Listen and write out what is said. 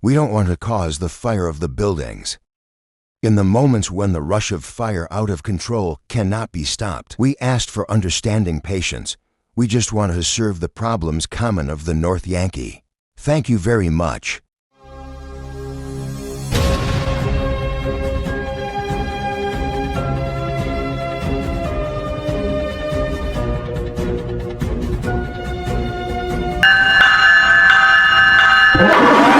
We don't want to cause the fire of the buildings. In the moments when the rush of fire out of control cannot be stopped, we asked for understanding patience. We just want to serve the problems common of the North Yankee. Thank you very much. You